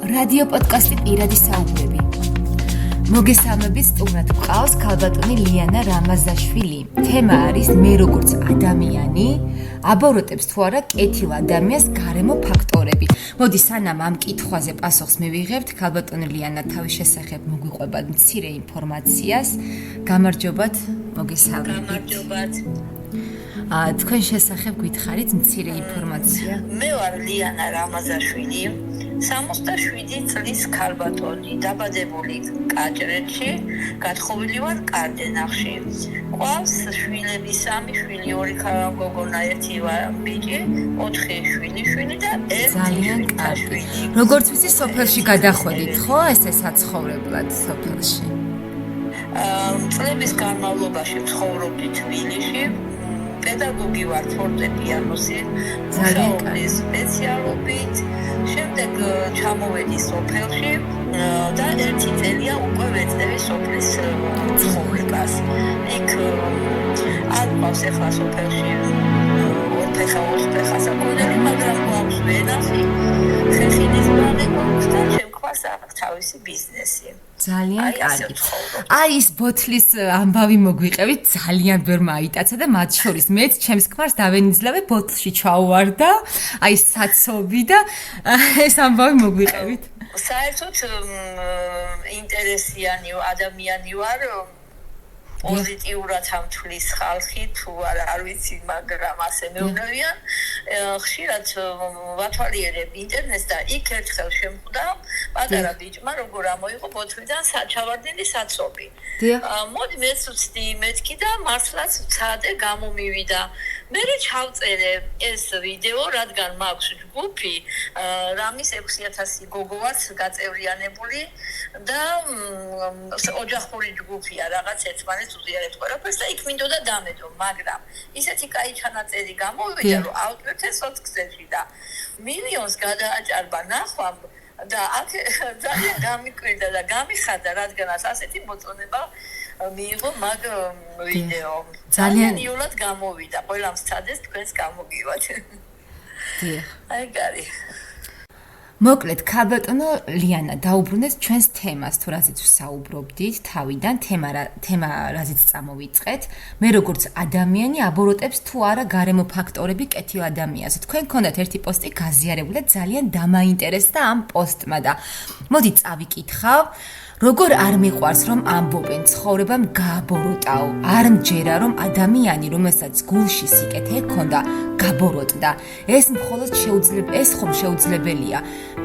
რადიო პოდკასტი პირადი საუბრები. მოგესალმებით, სტუმრად გვყავს ქალბატონი ლიანა რამაზაშვილი. თემა არის მე როგორც ადამიანი აბოროტებს თუ არა კეთილ ადამიანს გარემო ფაქტორები. მოდი სანამ ამ კითხვაზე პასუხს მივიღებთ, ქალბატონი ლიანა თავის შესახებ მოგვიყვებათ მცირე ინფორმაციას. გამარჯობათ, მოგესალმებით. გამარჯობათ. თქვენ შესახებ გითხარით მცირე ინფორმაცია. მე ვარ ლიანა რამაზაშვილი, 67 წლის ქალბატონი, დაბადებული კაჭრეთში, გათხოვილი ვარ კარდენახში. ყავს შვილები, 3 შვილი, 2 გოგონა, 1 ბიჭი, 4 შვილი და 1 შვილი. როგორც ვიცი, სოფელში გადახვედით, ხო, ესე საცხოვრებლად სოფელში? წლების განმავლობაში ცხოვრობდი თბილისში. პედაგოგი ვარ ფორტეპიანოსი, მუშაობდი სპეციალობით, შემდეგ ჩამოვედი სოფელში და 1 წელია უკვე ვეწევი სოფლის ცხოვრებას. იქ არ ყავს ახლა სოფელში ორფეხა საკუთარი, მაგრამ ყავს ვენახი, ხეხილის ბანე ყავს და შემქвас თავისი ბიზნესი. ძალიან კარგი. აი ის ბოთლის ამბავი მოგვიყევით, ძალიან ვერ მაიტაცა და მათ შორის მეც ჩემს ქმარს დავენიძლავე ბოთლში ჩავვარდა, აი საცობი და ეს ამბავი მოგვიყევით. საერთოდ ინტერესიანი ადამიანი ვარ, პოზიტიურად ამთვლის ხალხი, თუ არ ვიცი, მაგრამ ასე მეუბნებიან. ხშირად ვათვალიერებ ინტერნეტს და იქ ერთხელ შემხვდა პატარა ბიჭმა, როგორ ამოიღო ბოთლიდან ჩავარდნილი საცობი. მოდი მეც ვცდი მეთქი და მართლაც ვცადე, გამომივიდა. მე ჩავწერე ეს ვიდეო, რადგან მაქვს ჯგუფი, რამის 6000 გოგო ვართ გაწევრიანებული და ოჯახური ჯგუფია, რაღაც ერთმანეთს უზიარებთ ყველაფერს და იქ მინდოდა დამედო, მაგრამ ისეთი კაი ჩანაწერი გამოვიდა, რომ ავტვირთე სოციალში და მილიონს გადააჭარბა ნახვამ და აქ ძალიან გამიკვირდა და გამიხარდა, რადგანაც ასეთი მოწონება მიიღო მაგ ვიდეო. ძალიან იულად გამოვიდა. ყველამ სცადეს თქვენს გამოგივათ. აი გარი. მოკლედ, ქალბატონო ლიანა, დაუბრუნდეთ ჩვენს თემას, თუ რაზეც ვსაუბრობდით თავიდან, თემა რაზეც წამოვიწყეთ. მე როგორც ადამიანი აბოროტებს თუ არა გარემო ფაქტორები კეთილ ადამიანს. თქვენ გქონდათ ერთი პოსტი გაზიარებული და ძალიან დამაინტერესდა ამ პოსტმა და მოდი წავიკითხავ. როგორ არ მიყვარს რომ ამბობენ ცხოვრებამ გააბოროტაო, არ მჯერა რომ ადამიანი რომელსაც გულში სიკეთე ჰქონდა გაბოროტდა. ეს ხომ შეუძლებელია.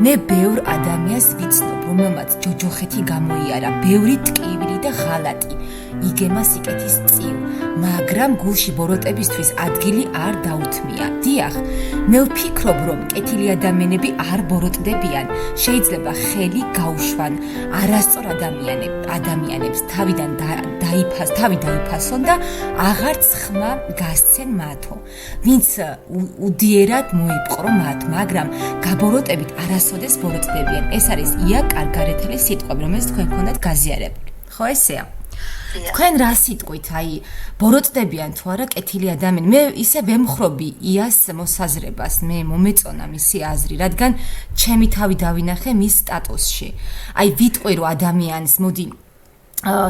მე ბევრ ადამიანს ვიცნობ, რომელმაც ჯოჯოხეთი გამოიარა, ბევრი ტკივილი და ღალატი. იგემა სიკეთის წილ, მაგრამ გულში ბოროტებისთვის ადგილი არ დაუთმია. დიახ, მე ვფიქრობ, რომ კეთილი ადამიანები არ ბოროტდებიან. შეიძლება ხელი გაუშვან არასწორ ადამიანებს თავიდან დაიფასონ და აღარც ხმა გასცენ მათო. ვინც უდიერად მოიპყრო მათ, მაგრამ გაბოროტებით არასოდეს ბოროტდებიან. ეს არის ია კარგარეთელი სიტყვები, რომელიც თქვენ გქონდათ გაზიარებული. ხო ესეა? თქვენ რა სიტყვით, აი, ბოროტდებიან თუ არა კეთილი ადამიანი? მე ისე ვემხრობი იას მოსაზრებას, მე მომეწონა მისი აზრი, რადგან ჩემი თავი დავინახე მის სტატუსში. აი, ვიტყვი რომ ადამიანს, მოდი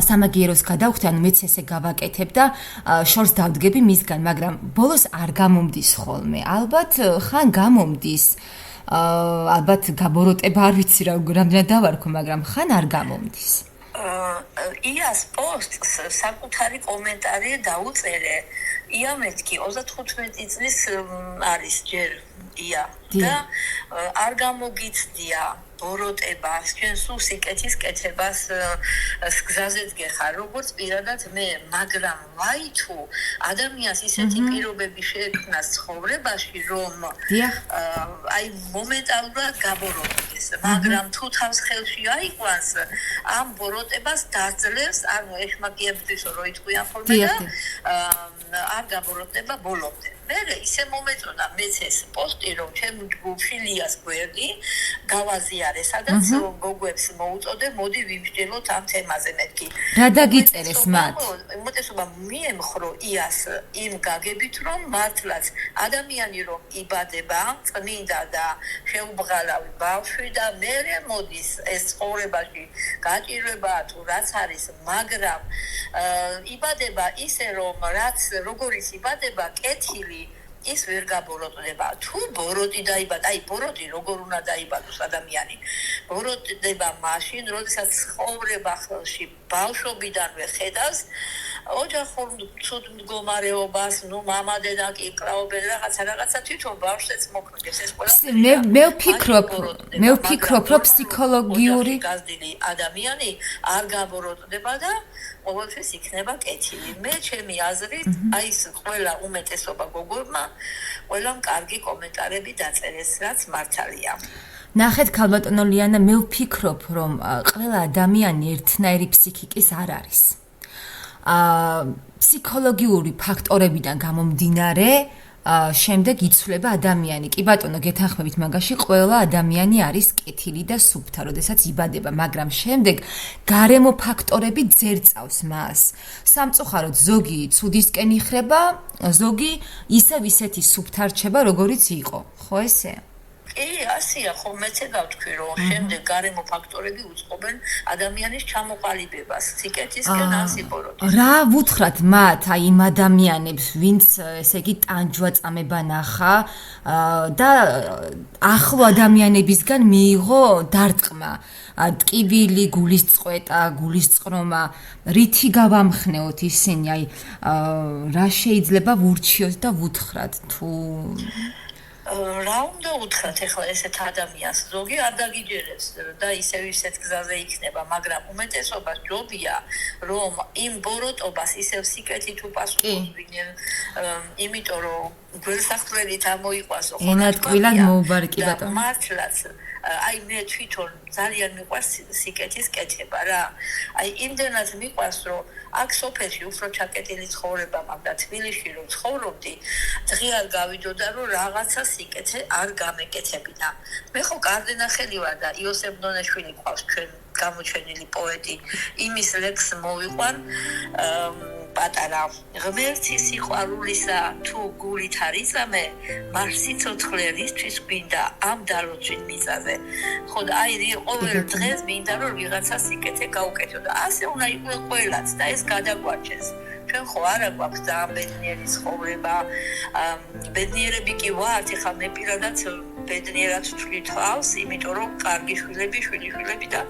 სამაგიეროს გადავხვდი, ანუ მეც ესე გავაკეთებ და შორს დავდგები მისგან, მაგრამ ბოლოს არ გამომდის ხოლმე. ალბათ ხან გამომდის. ალბათ გაბოროტება არ ვიცი რამდენად დავარქვა, მაგრამ ხან არ გამომდის. იას პოსტს საკუთარი კომენტარი დაუწერე. ია მეთქი 35 წლის არის ჯერ ია და არ გამოგიცდია ბოროტებას, ჩვენ სულ სიკეთის კეთებას გზაზეც გეხარ, როგორც პირადად მე, მაგრამ ვაი თუ ადამიანს ისეთი პირობები შეექმნას ცხოვრებაში, რომ აი მომენტალურად გაბოროტდეს, მაგრამ თუ თავს ხელში აიყვანს, ამ ბოროტებას დაძლევს, ანუ ეშმაკიებისთვის რო იტყვიან ხოლმე და არ გაბოროტდება ბოლომდე. მე ისე მომეწონა მეც ეს პოსტი რომ ჩემ ჯგუფში ლიას გვერდი გავაზიარე სადაც გოგოებს მოუწოდე მოდი ვიმსჯელოთ ამ თემაზე მეთქი რა დაგიწერეს მათ უმეტესობა მიემხრო იას იმ გაგებით რომ მართლაც ადამიანი რომ იბადება წმინდა და შეუბრალავი ბავშვი და მერე მოდის ეს ცხოვრებაში გაჭირვება თუ რაც არის მაგრამ იბადება ისე რომ რაც როგორიც იბადება კეთილი ის ვერ გაბოროტდება თუ ბოროტი დაიბადა აი ბოროტი როგორ უნდა დაიბადოს ადამიანი ბოროტდება მაშინ როდესაც ცხოვრება ხელში ბავშვობიდანვე ხედავს ოჯახურ ცუდ მდგომარეობას ნუ მამა დედა კი კრავობენ რაღაცა თვითონ ბავშვს მოქმედებს ეს ყველა მე ვფიქრობ რომ ფსიქოლოგიური გაზრდილი ადამიანი არ გაბოროტდება და ყოველთვის იქნება კეთილი მე ჩემი აზრით აი ეს ყველა უმეტესობა გოგოებმა ყველამ კარგი კომენტარები დაწერეს რაც მართალია ნახეთ ქალბატონო ლიანა მე ვფიქრობ რომ ყველა ადამიანი ერთნაირი ფსიქიკის არ არის ფსიქოლოგიური ფაქტორებიდან გამომდინარე შემდეგ იცვლება ადამიანი. კი ბატონო, გეთანხმებით მაგაში, ყველა ადამიანი არის კეთილი და სუფთა, როდესაც იბადება, მაგრამ შემდეგ გარემო ფაქტორები ძერწავს მას. სამწუხაროდ ზოგი ცუდისკენ იხრება, ზოგი ისევ ისეთი სუფთა რჩება, როგორიც იყო. ხო ესე? კი, ასია, ხო მეცე გავთქვი, რომ შემდეგ გარემო ფაქტორები უწყობენ ადამიანის ჩამოყალიბებას, სიკეთისკენ ასიპოროტის. რა ვუთხრათ მათ, აი იმ ადამიანებს, ვინც ესე იგი ტანჯვა წამება ნახა და ახლო ადამიანებისგან მიიღო დარტყმა, ტკივილი, გულისწყვეტა, გულისწყრომა, რითი გავამხნეოთ ისინი, აი რა შეიძლება ვურჩიოთ და ვუთხრათ თუ რა უნდა უთხრათ ახლა ესეთ ადამიანს ზოგი არ დაგიჯერებს და ისევ ისეთ გზაზე იქნება მაგრამ უმეტესობა ჯობია რომ იმ ბოროტობას ისევ სიკეთით უპასუხობდნენ იმიტომ რომ გველსახვრელით ამოიყვასო ენატკვილად მოუბარი კი ბატონო მართლაც აი მე თვითონ ძალიან მიყვარს სიკეთის კეთება რა აი იმდენად მიყვარს რომ აქ სოფელში უფრო ჩაკეტილი ცხოვრება მაგდა თბილისში რომ ცხოვრობდი დღეარ გავიდოდა რომ რაღაცა სიკეთე არ გამეკეთებინა მე ხო კარდენახელი ვარ და იოსებ ნონეშვილი ყავს ჩვენ გამოჩენილი პოეტი იმის ლექს მოვიყვან პატარა ღმერთი სიყვარულისა თუ გულით არიწამე მას სიცოცხლე რისთვის გვინდა ამ დაროჩინ მიწაზე ხო და აი ყოველ დღეს მინდა რომ ვიღაცა სიკეთე გაუკეთო და ასე უნდა იყოს ყველაც და ეს გადაგვარჩენს ჩვენ ხო არა გვაქვს ძალიან ბედნიერი ცხოვრება ბედნიერები კი ვართ ეხლა მე პირადად ბედნიერად ვთვლი თავს იმიტომ რომ კარგი შვილები და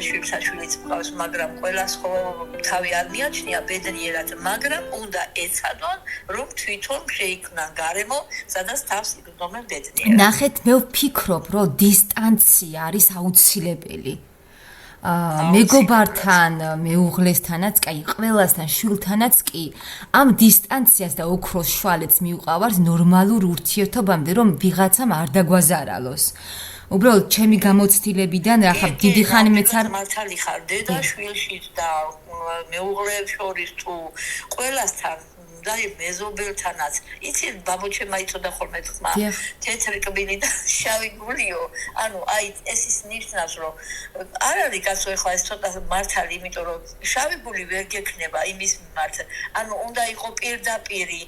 შვილსაშვილიც მყავს მაგრამ ყველას ხო თავი არ მიაჩნია ბედნიერად მაგრამ უნდა ეცადონ რომ თვითონ შეიქმნან გარემო სადაც თავს იგრძნობენ ბედნიერად ნახეთ მე ვფიქრობ რომ დისტანცია არის აუცილებელი მეგობართან, მეუღლესთანაც, კაი, ყველასთან, შვილთანაც კი ამ დისტანციას და ოქროს შვალეთს მიუყავართ ნორმალურ ურთიერთობამდე, რომ ვიღაცამ არ დაგვაზარალოს. უბრალოდ ჩემი გამოცდილებიდან რა ხა დიდი ხანი მეც არ მართალი ხარ დედა შვილში და მეუღლეებს შორის თუ ყველასთან და მეზობელთანაც იცი ბაბუჩემა იწოდა ხოლმე თქმა თეთრი კბილი და შავი გულიო ანუ აი ეს ის ნიშნავს რომ არ არის კაცო ეხლა ეს ცოტა მართალი იმიტომ რომ შავი გული ვერ გექნება იმის მიმართ ანუ უნდა იყო პირდაპირი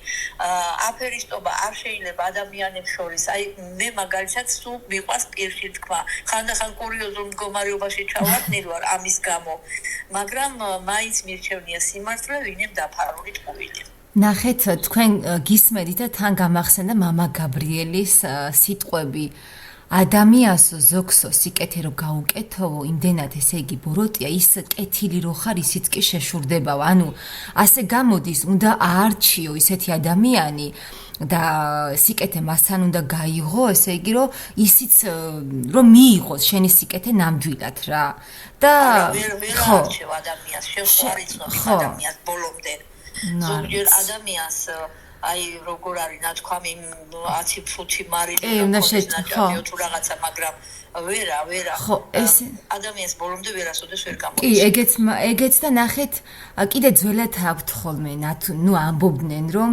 აფერისტობა არ შეიძლება ადამიანებს შორის აი მე მაგალითად სულ მიყვარს პირში თქვა ხანდახან კურიოზულ მდგომარეობაში ჩავარდნილ ვარ ამის გამო მაგრამ მაინც მირჩევნია სიმართლე ვინმე დაფარული ტყუილი ნახეთ თქვენ გისმენთ და თან გამახსენდა მამა გაბრიელის სიტყვები ადამიანსო ზოგსო სიკეთე რო გაუკეთოვო იმდენად ესე იგი ბოროტია ის კეთილი რო ხარ ისიც კი შეშურდებაო ანუ ასე გამოდის უნდა აარჩიო ისეთი ადამიანი და სიკეთე მასთან უნდა გაიღო ესე იგი რომ ისიც რომ მიიღოს შენი სიკეთე ნამდვილად რა და ხო ადამიანს შეხვარიცნობ ადამიანს ბოლომდე ზოგჯერ ადამიანს აი როგორ არის ნათქვამი 10 მარილი თუ რაღაცა მაგრამ ვერა ხო ეს ადამიანს ბოლომდე ვერასოდეს ვერ გამოდის კი ეგეც და ნახეთ კიდე ძველად აქვთ ხოლმე ნუ ამბობდნენ რომ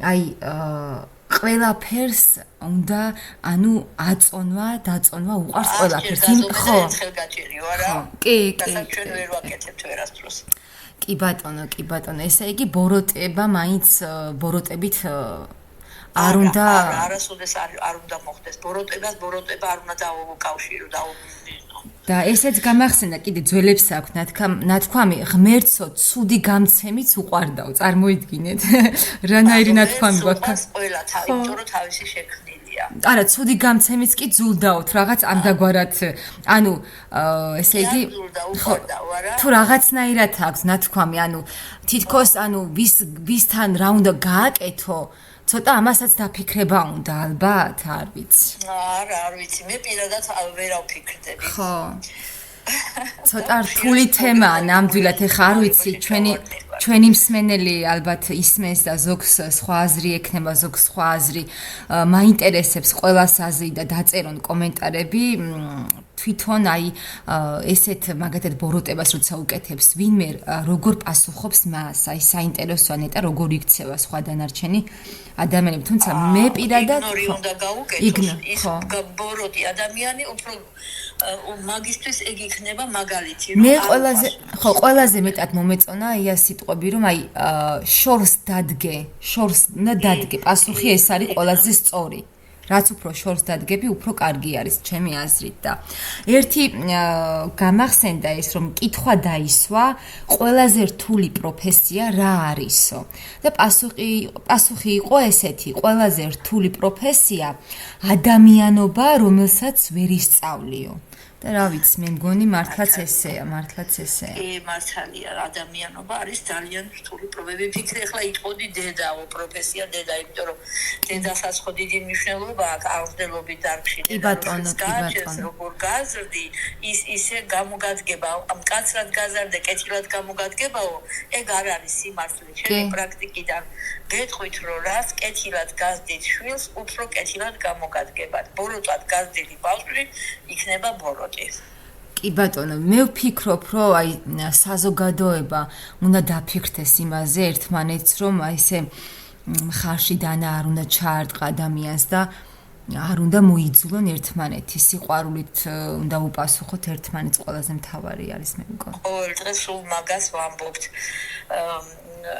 აი ყველაფერს უნდა ანუ აწონვა, დაწონვა უყარს ყველაფერს. ხო, ხელგაჭერიო არა? კი. ჩვენ ვერ ვაკეთებთ ვერასდროს. კი ბატონო, ესე იგი ბოროტება მაინც ბოროტებით არ უნდა არასოდეს არ უნდა მოხდეს. ბოროტება არ უნდა დაუკავშირო, და ესეც გამახსენდა კიდე ძველებს აქვთ ნათქვამი ღმერთო ცუდი გამცემიც უყვარდაო წარმოიდგინეთ რანაირი ნათქვამი გვაქვს ყველა თავი იმიტომ რომ თავისი შექმნილია არა ცუდი გამცემიც კი ძულდაოთ რაღაც ამდაგვარად ანუ ესე იგი თუ რაღაცნაირად აქვს ნათქვამი ანუ თითქოს ანუ ვისთან რა უნდა გააკეთო ცოტა ამასაც დაფიქრება უნდა ალბათ არ ვიცი არ ვიცი მე პირადად ვერ ავფიქრდები ხო ცოტა რთული თემაა ნამდვილად ეხა არ ვიცი ჩვენი მსმენელი ალბათ ისმენს და ზოგს სხვა აზრი ექნება ზოგს სხვა აზრი მაინტერესებს ყველას აზრი და დაწერონ კომენტარები თვითონ აი ესეთ მაგათად ბოროტებას როცა უკეთებს ვინმე როგორ პასუხობს მას აი საინტერესოა ნეტა როგორ იქცევა სხვა დანარჩენი ადამიანები თუმცა მე პირადად იგნორი უნდა გაუკეთოს ის ბოროტი ადამიანი უფრო მაგისტრის ეგ იქნება მაგალითი მე ყველაზე მეტად მომეწონა აი სიტყვები რომ აი შორს დადგე პასუხი ეს არის ყველაზე სწორი რაც უფრო შორს დადგები, უფრო კარგი არის, ჩემი აზრით და ერთი გამახსენდა ის, რომ კითხვა დაისვა, ყველაზე რთული პროფესია რა არისო. და პასუხი იყო ესეთი, ყველაზე რთული პროფესია ადამიანობა, რომელსაც ვერ ისწავლიო. და რა ვიცი, მე მგონი მართლაც ესეა. კი, მართალია, ადამიანობა არის ძალიან რთული პროფესია. ვიფიქრე, ახლა იტყოდი დედაო, პროფესია დედა, იმიტომ რომ დედასაც ხო დიდი მნიშვნელობა აქვს აღზრდელობის დარგში. კი ბატონო. როგორ გაზრდი, ისე გამოგადგება, მკაცრად გაზარდე, კეთილად გამოგადგებაო, ეგ არ არის სიმართლე. ჩემი პრაქტიკიდან გეტყვით, რომ რას კეთილად გაზრდით შვილს, უფრო კეთილად გამოგადგებათ. ბოროტად გაზრდილი ბავშვი იქნება ბოროტი. კი ბატონო, მე ვფიქრობ, რომ აი საზოგადოება უნდა დაფიქრდეს იმაზე ერთმანეთს, რომ აი ესე ხარში დანა არ უნდა ჩაარტყა ადამიანს და არ უნდა მოიძულონ ერთმანეთი. სიყვარულით უნდა უპასუხოთ ერთმანეთს, ყველაზე მთავარი არის მე მგონი. ყოველ დღეს სულ მაგას ვამბობთ.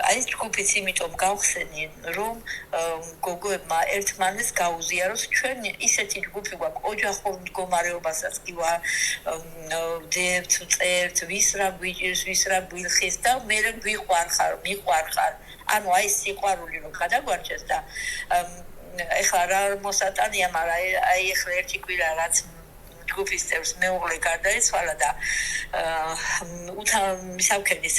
აი ჯგუფიც იმიტომ გავხსენი, რომ გოგოებმა ერთმანეთს გაუზიაროს ჩვენ ისეთი ჯგუფი გვაქვს ოჯახურ მდგომარეობასაც კი ვდებთ, წერთ, ვის რა გვიჭირს, ვის რა გვილხის და მე მიყვარხარ. ანუ აი სიყვარული რომ გადაგვარჩეს და ეხლა რა მოსატანია, მაგრამ აი ეხლა ერთი კვირა რაც ჯგუფის წევრს მეუღლე გარდაეცვალა და მისავქენის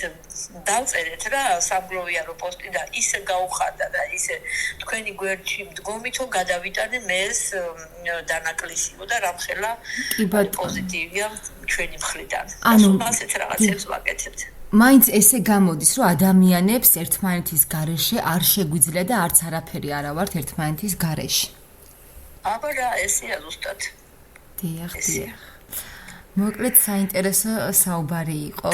დავწერეთ რა სამგლოვიარო პოსტი და ისე გაუხარდა და ისე თქვენი გვერდში მდგომითო გადავიტანე მე ეს დანაკლისიო და რამხელა პოზიტივია ჩვენი მხრიდან. ანუ ასეთ რაღაცებს ვაკეთებთ. მაინც ესე გამოდის, რომ ადამიანებს ერთმანეთის გარეშე არ შეგვიძლია და არც არაფერი არა ვართ ერთმანეთის გარეშე. აბა რა ესეა ზუსტად. დიახ. მოკლედ საინტერესო საუბარი იყო.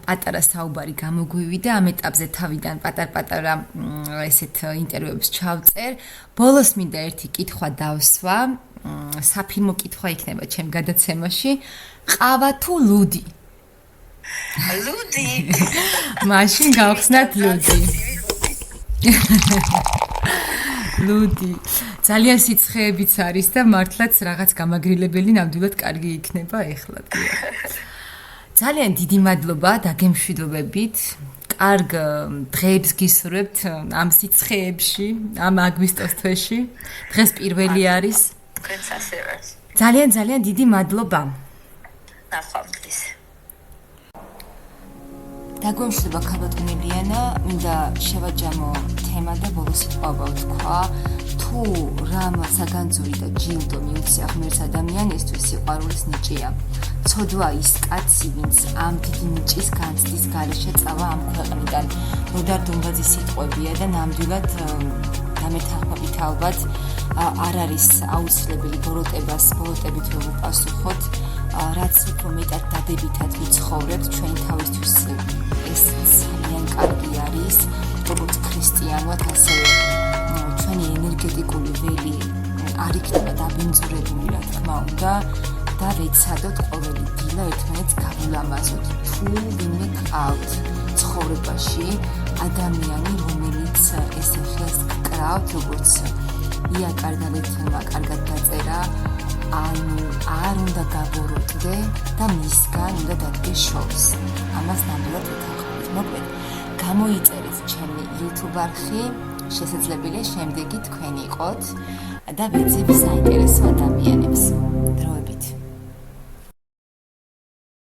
პატარა საუბარი გამოგვივიდა ამ ეტაპზე თავიდან პატარ-პატარა ესეთ ინტერვიუებს ჩავწერ. ბოლოს მინდა ერთი კითხვა დავსვა. საფილმო კითხვა იქნება ჩემ გადაცემაში. ყავა თუ ლუდი? ლუდი. მაშინ გავხსნათ ლუდი. ლუდი. ძალიან სიცხეებიც არის და მართლაც რაღაც გამაგრილებელი ნამდვილად კარგი იქნება ეხლა. ძალიან დიდი მადლობა დაგემშვიდობებით. კარგ დღეებს გისურვებთ ამ სიცხეებში, ამ აგვისტოს თვეში. დღეს პირველი არის. ძალიან დიდი მადლობა. ნახვამდის. დაგვემშვიდობა ქალბატონი ლიანა, მინდა შევაჯამო თემა და ბოლოს სიტყვა ვთქვა. თუ რამ საგანძური და ჯილდო მიუცია ღმერთს ადამიანისთვის სიყვარულის ნიჭია. ცოდვა ის კაცი, ვინც ამ დიდი ნიჭის განცდის გარეშე წავა ამ ქვეყნიდან. როდარ დუმბაძის სიტყვებია და ნამდვილად გამეთანხმებით ალბათ არ არის აუცილებელი ბოროტებით რომ უპასუხოთ, რაც უფრო მეტად დადებითად ვიცხოვრებთ ჩვენ თავისთვის ეს ძალიან კარგი არის, როგორც ქრისტიანულად, ასევე ჩვენი ენერგეტიკული ველი არ იქნება დაბინძურებული, რა თქმა უნდა, და ვეცადოთ ყოველი დილა ერთმანეთს გავილამაზოთ. თუ ვინმე გყავთ ცხოვრებაში ადამიანი, რომელიც ესე ხელს გკრავთ, როგორც ია კარგადეთმა კარგად დაწერა, ანუ არ უნდა გაბოროტდე და მისგან უნდა დადგე შორს. ამას ნამდვილად ვეთანხმებით. მოკლედ, გამოიწერეთ ჩემი YouTube არხი, შესაძლებელია შემდეგი თქვენი იყოთ და ვეძებ საინტერესო ადამიანებს.